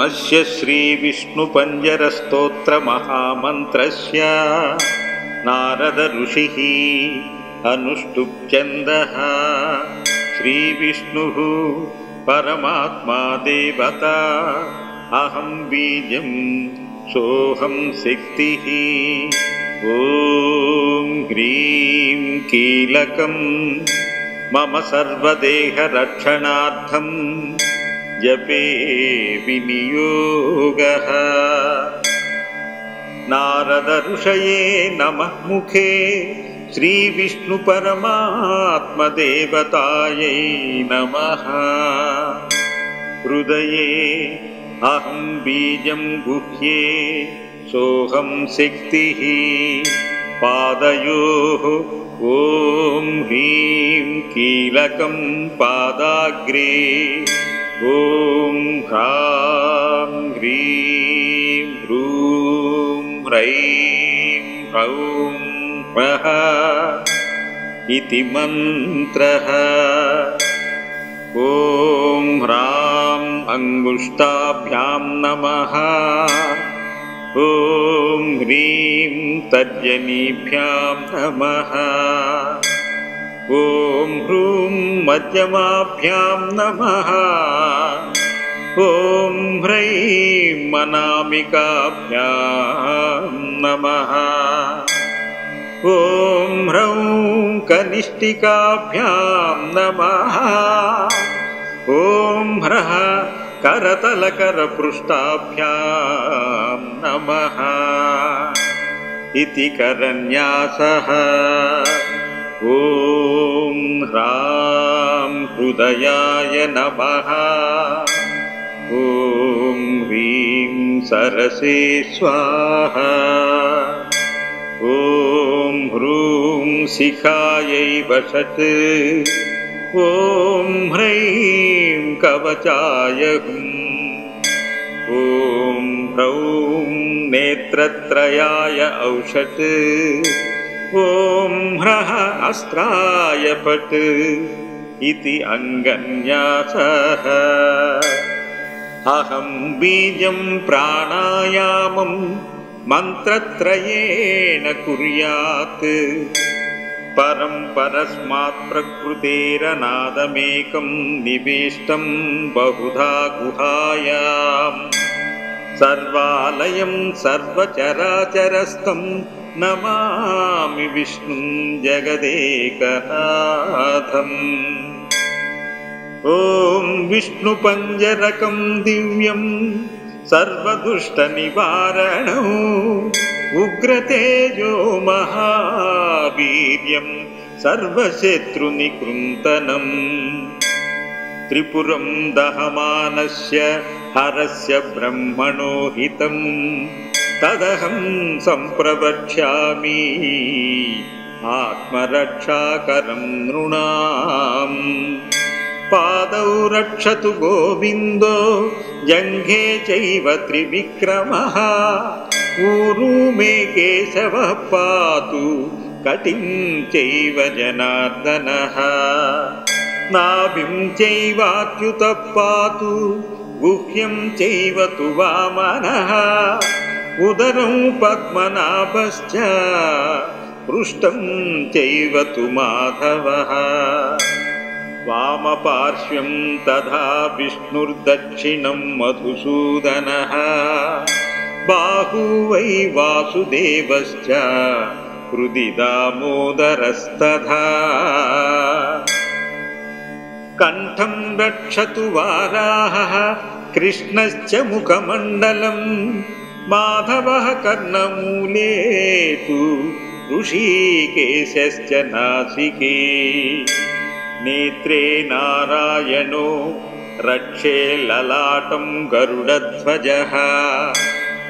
अस्य श्रीविष्णुपञ्जरस्तोत्रमहामन्त्रस्य नारद ऋषिः अनुष्टुप्छन्दः। श्रीविष्णुः परमात्मा देवता, अहं बीजं सोऽहं शक्तिः। ॐ ह्रीं कीलकं मम सर्वदेहरक्षणार्थं जपे विनियोगः। नारद ऋषये नमः मुखे श्रीविष्णुपरमात्मदेवतायै नमः। हृदये अहं बीजं गुह्ये सोऽहं शक्तिः। पादयोः ॐ ह्रीं कीलकं पादाग्रे ॐ ह्रां ह्रीं ह्रूं ह्रैं ह्रौं ह्रः इति मन्त्रः। ॐ ह्रां अङ्गुष्ठाभ्यां नमः। ॐ ह्रीं तर्जनीभ्यां नमः। ॐ ह्रूं मध्यमाभ्यां नमः। ॐ ह्रैं अनामिकाभ्यां नमः। ॐ ह्रौं कनिष्ठिकाभ्यां नमः। ॐ ह्रः करतलकरपृष्ठाभ्यां नमः इति करन्यासः। ॐ ह्रां हृदयाय नमः। ॐ ह्रीं सरसे स्वाहा। ॐ ह्रूं शिखायै वषट्। ॐ ह्रैं कवचाय हुम्। ॐ ह्रौं नेत्रत्रयाय औषट्। ॐ ह्रः अस्त्राय फट् इति अङ्गन्यासः। अहं बीजं प्राणायामं मन्त्रत्रयेण कुर्यात्। परं परस्मात् प्रकृतेरनादमेकं निविष्टं बहुधा गुहायाम्। सर्वालयं सर्वचराचरस्थं नमामि विष्णुं जगदेकनाथम्। ॐ विष्णुपञ्जरकं दिव्यं सर्वदुष्टनिवारणं उग्रतेजो महावीर्यं सर्वशत्रुनिकृन्तनं। त्रिपुरं दहमानस्य हरस्य ब्रह्मणो हितं तदहं सम्प्रवक्ष्यामि आत्मरक्षाकरं नृणाम्। पादौ रक्षतु गोविन्दो जङ्घे चैव त्रिविक्रमः। ऊरू मे केशवः पातु कटिं चैव जनार्दनः। नाभिं चैवाच्युतः पातु गुह्यं चैव तु वामनः। उदरं पद्मनाभश्च पृष्ठं चैव तु माधवः। वामपार्श्वं तथा विष्णुर्दक्षिणं मधुसूदनः। बाहू वै वासुदेवश्च हृदि दामोदरस्तथा। कण्ठं रक्षतु वाराहः कृष्णश्च मुखमण्डलं। माधवः कर्णमूले तु ऋषिकेशश्च नासिके। नेत्रे नारायणो रक्षे ललाटं गरुडध्वजः।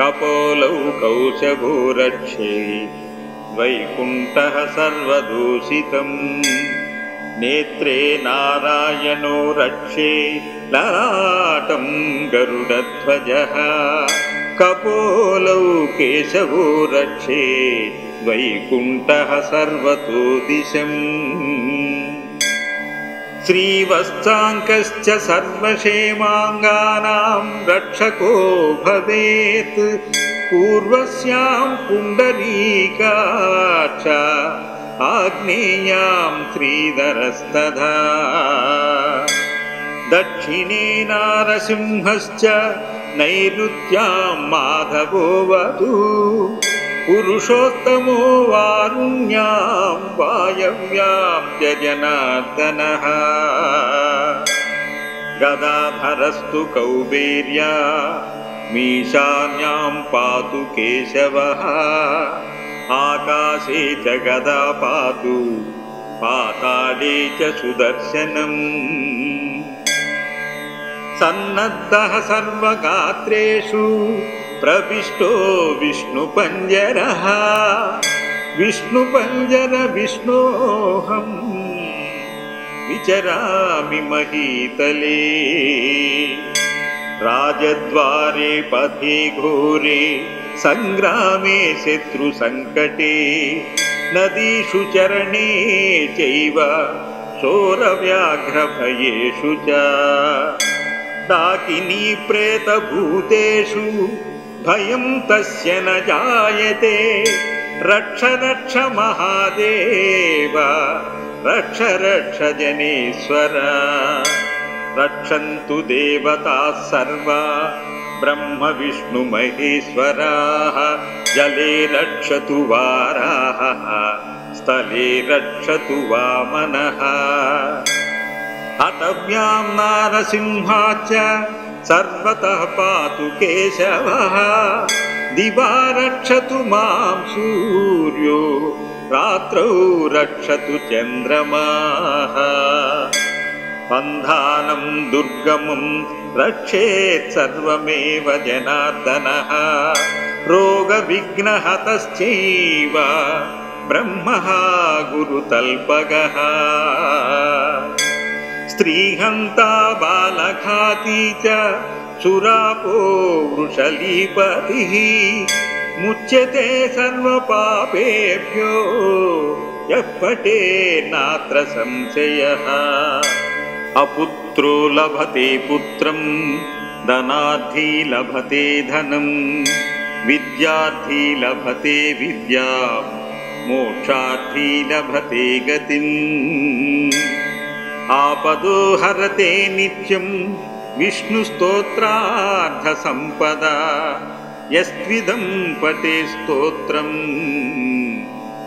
कपोलौ कौशभो रक्षे वैकुण्ठः सर्वदूषितम्। नेत्रे नारायणो रक्षे ललाटं गरुडध्वजः। कपोलौ केशवो रक्षे वैकुण्ठः सर्वतो दिशम्। श्रीवत्साङ्कश्च सर्वक्षेमाङ्गानां रक्षको भवेत् पूर्वस्यां पुण्डरीकाक्ष आग्नेयां श्रीधरस्तथा दक्षिणे नारसिंहश्च नैऋत्यां माधवो वधू पुरुषोत्तमो वारुण्यां वायव्यां च जनार्दनः गदाधरस्तु कौबेर्या मीशान्यां पातु केशवः आकाशे च गदा पातु पाताले च सुदर्शनम् सन्नद्धः सर्वगात्रेषु प्रविष्टो विष्णुपञ्जरः विष्णुपञ्जर विष्णोऽहं विचरामि महीतले राजद्वारे पथे घोरे संग्रामे शत्रुसङ्कटे नदीषु चरणे चैव शोरव्याघ्रभयेषु च डाकिनी प्रेतभूतेषु भयं तस्य न जायते रक्ष रक्ष महादेव रक्ष रक्ष जनेश्वर रक्षन्तु देवताः सर्वा ब्रह्म विष्णु महेश्वराः जले रक्षतु वाराहः स्थले रक्षतु वामनः अटव्यां नारसिंहाच्च सर्वतः पातु केशवः दिवा रक्षतु मां सूर्यो रात्रौ रक्षतु चन्द्रमाः अन्धानं दुर्गमं रक्षेत् सर्वमेव जनार्दनः रोगविघ्नहतश्चैव ब्रह्मः गुरुतल्पगः स्त्रीहन्ता बालघाती च सुरापो वृषलीपतिः मुच्यते सर्वपापेभ्यो यः पठेन्नात्र संशयः अपुत्रो लभते पुत्रं धनार्थी लभते धनं विद्यार्थी लभते विद्यां मोक्षार्थी लभते गतिम् आपदो हरते नित्यं विष्णुस्तोत्रार्धसम्पदा यस्त्विदं पठे स्तोत्रं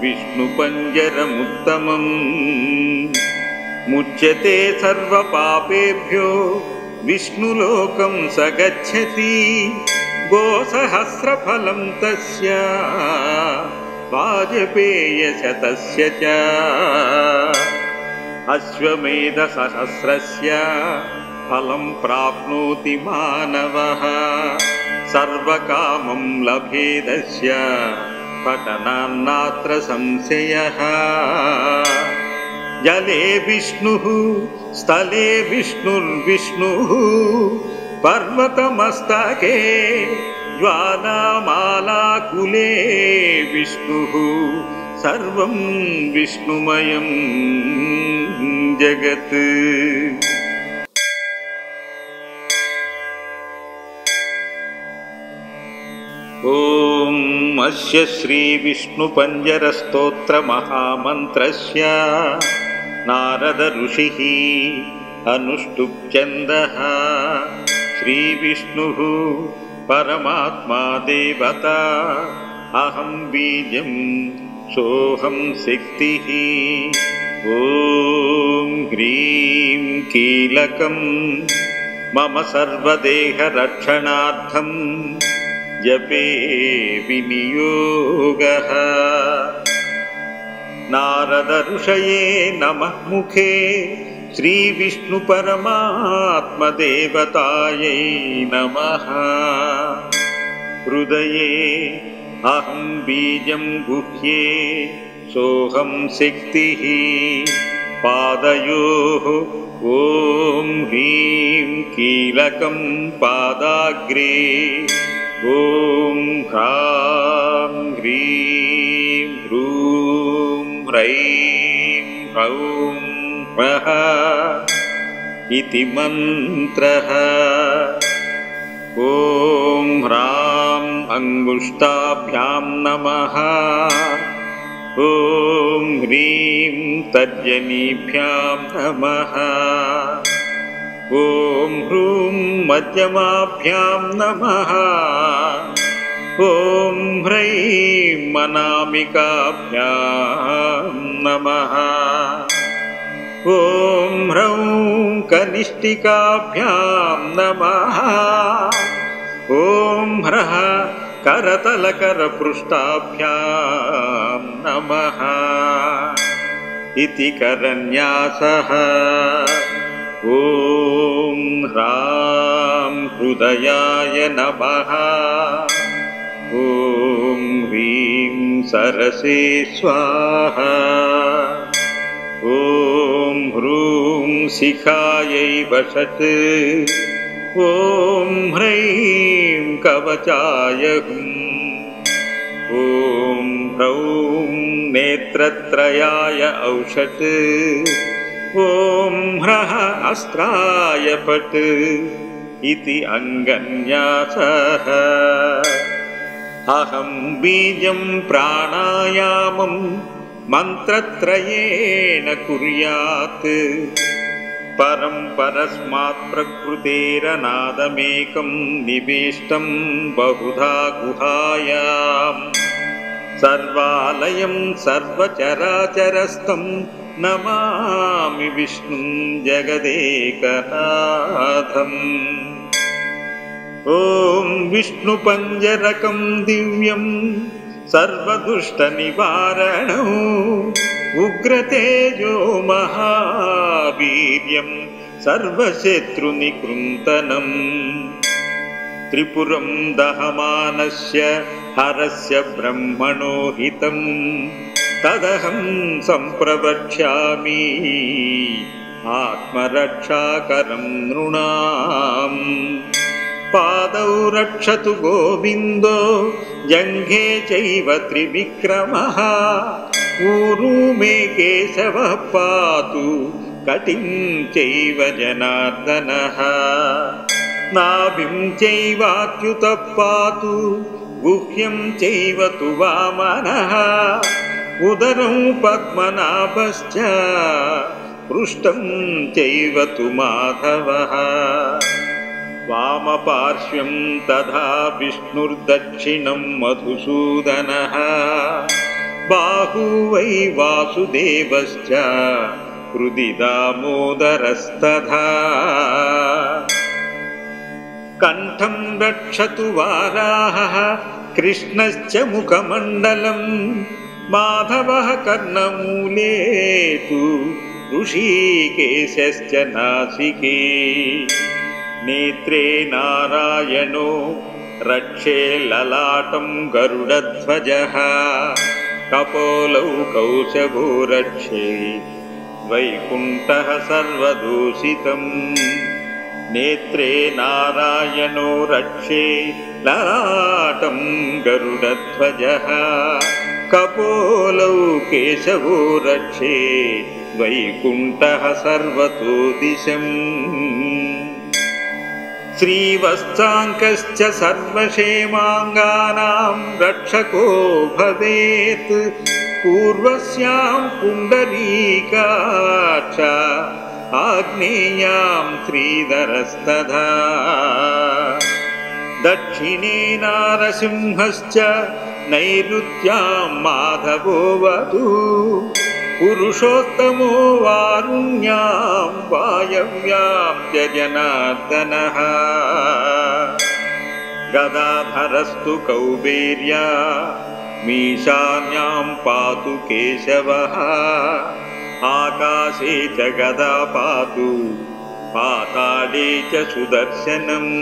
विष्णुपञ्जरमुत्तमम् मुच्यते सर्वपापेभ्यो विष्णुलोकं स गच्छति गोसहस्रफलं तस्य वाजपेयशतस्य च अश्वमेधसहस्रस्य फलं प्राप्नोति मानवः सर्वकामं लभेदस्य पठनान्नात्र संशयः जले विष्णुः स्थले विष्णुर्विष्णुः पर्वतमस्तके ज्वालामालाकुले विष्णुः सर्वं विष्णुमयं जगत्। ॐ अस्य श्रीविष्णुपञ्जरस्तोत्रमहामन्त्रस्य नारद ऋषिः अनुष्टुप् श्रीविष्णुः परमात्मा देवता अहं बीजं सोऽहं शक्तिः। ॐ ह्रीं कीलकं मम सर्वदेहरक्षणार्थं जपे विनियोगः। नारद ऋषये नमः मुखे श्रीविष्णुपरमात्मदेवतायै नमः। हृदये अहं बीजं गुह्ये सोऽहं शक्तिः। पादयोः ॐ ह्रीं कीलकं पादाग्रे ॐ ह्रां ह्रीं ह्रूं ह्रैं ह्रौं इति मन्त्रः। ॐ ह्रां अङ्गुष्ठाभ्यां नमः। ॐ ह्रीं तर्जनीभ्यां नमः। ॐ ह्रूं मध्यमाभ्यां नमः। ॐ ह्रैं अनामिकाभ्यां नमः। ॐ ह्रौं कनिष्ठिकाभ्यां नमः। ॐ ह्रः करतलकरपृष्ठाभ्यां नमः इति करन्यासः। ॐ ह्रां हृदयाय नमः। ॐ ह्रीं सरसे स्वाहा। ॐ ह्रूं शिखायै वषट्। ॐ ह्रैं कवचाय हुम्। ॐ ह्रौं नेत्रत्रयाय औषट्। ॐ ह्रः अस्त्राय पट् इति अङ्गन्यासः। अहं बीजं प्राणायामं मन्त्रत्रयेण कुर्यात्। परं परस्मात् प्रकृतेरनादमेकं निवेष्टं बहुधा गुहायाम्। सर्वालयं सर्वचराचरस्थं नमामि विष्णुं जगदेकनाथम्। ॐ विष्णुपञ्जरकं दिव्यं सर्वदुष्टनिवारणौ उग्रतेजो महावीर्यं सर्वशत्रुनिकृन्तनम्। त्रिपुरं दहमानस्य हरस्य ब्रह्मणो हितं तदहं सम्प्रवक्ष्यामि आत्मरक्षाकरं नृणाम्। पादौ रक्षतु गोविन्दो जङ्घे चैव त्रिविक्रमः। ऊरू मे केशवः पातु कटिं चैव जनार्दनः। नाभिं चैवाच्युतः पातु गुह्यं चैव तु वामनः। उदरं पद्मनाभश्च पृष्ठं चैव तु माधवः। वामपार्श्वं तथा विष्णुर्दक्षिणं मधुसूदनः। बाहू वै वासुदेवश्च हृदि दामोदरस्तथा। कण्ठं रक्षतु वाराहः कृष्णश्च मुखमण्डलं। माधवः कर्णमूले तु ऋषिकेशश्च नासिके। नेत्रे नारायणो रक्षे ललाटं गरुडध्वजः। कपोलौ कौशभो रक्षे वैकुण्ठः सर्वदूषितम्। नेत्रे नारायणो रक्षे ललाटं गरुडध्वजः। कपोलौ केशवो रक्षे वैकुण्ठः सर्वतो दिशम्। श्रीवत्साङ्कश्च सर्वक्षेमाङ्गानां रक्षको भवेत्। पूर्वस्यां पुण्डरीकाक्ष आग्नेयां श्रीधरस्तथा। दक्षिणे नारसिंहश्च नैऋत्यां माधवो वधू। पुरुषोत्तमो वारुण्यां वायव्यां च जनार्दनः। गदाधरस्तु कौबेर्या मीशान्यां पातु केशवः। आकाशे च गदा पातु पाताले च सुदर्शनम्।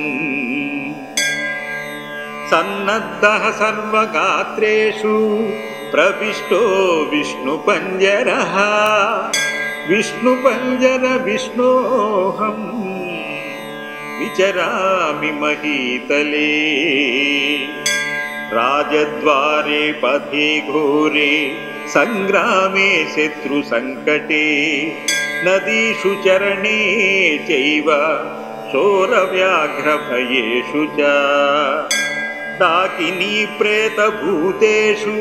सन्नद्धः सर्वगात्रेषु प्रविष्टो विष्णुपञ्जरः। विष्णुपञ्जर विष्णोऽहं विचरामि महीतले। राजद्वारे पथे घोरे सङ्ग्रामे शत्रुसङ्कटे। नदीषु चरणे चैव शोरव्याघ्रभयेषु च डाकिनी प्रेतभूतेषु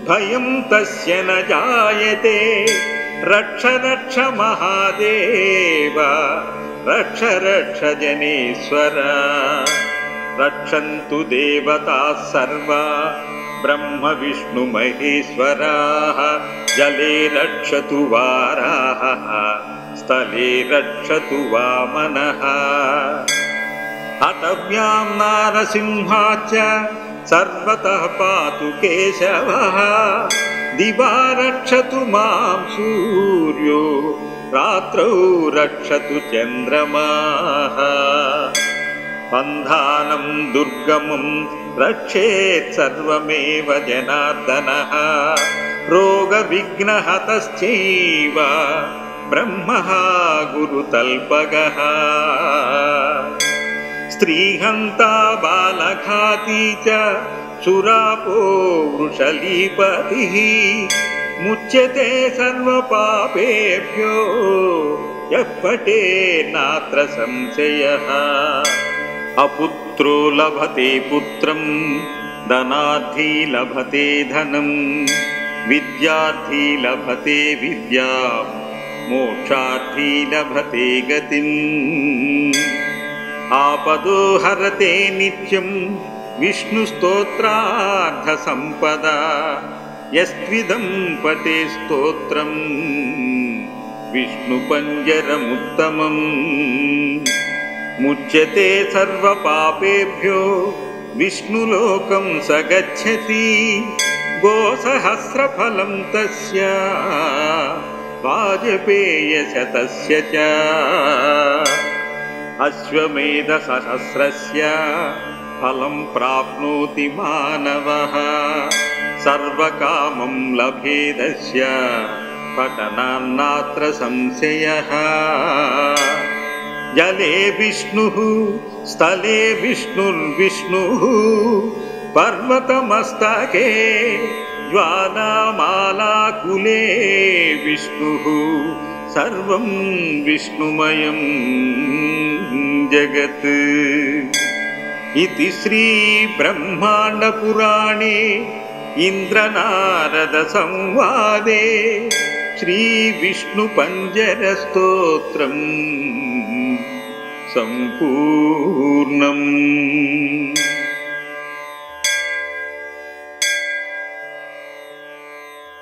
भयं तस्य न जायते रक्ष रक्ष महादेव रक्ष रक्ष जनेश्वर रक्षन्तु देवताः सर्वा ब्रह्म विष्णु महेश्वराः जले रक्षतु वाराहः स्थले रक्षतु वामनः हतव्यां नारसिंहाच्च सर्वतः पातु केशवः दिवा रक्षतु मां सूर्यो रात्रौ रक्षतु चन्द्रमाः बन्धानं दुर्गमं रक्षेत् सर्वमेव जनार्दनः रोगविघ्नहतश्चैव ब्रह्मः गुरुतल्पगः स्त्रीहन्ता बालघाती च सुरापो वृषलीपतिः मुच्यते सर्वपापेभ्यो यः पठेन्नात्र संशयः अपुत्रो लभते पुत्रं धनार्थी लभते धनं विद्यार्थी लभते विद्यां मोक्षार्थी लभते गतिम् आपदो हरते नित्यं विष्णुस्तोत्रार्धसम्पदा यस्त्विदं पठे स्तोत्रं विष्णुपञ्जरमुत्तमम् मुच्यते सर्वपापेभ्यो विष्णुलोकं स गच्छति गोसहस्रफलं तस्य वाजपेयशतस्य च अश्वमेधसहस्रस्य फलं प्राप्नोति मानवः सर्वकामं लभेदस्य पठनान्नात्र संशयः जले विष्णुः स्थले विष्णुर्विष्णुः पर्वतमस्तके ज्वालामालाकुले विष्णुः सर्वं विष्णुमयं जगत् इति श्री ब्रह्माण्डपुराणे इन्द्रनारदसंवादे श्रीविष्णुपञ्जरस्तोत्रम् सम्पूर्णम्।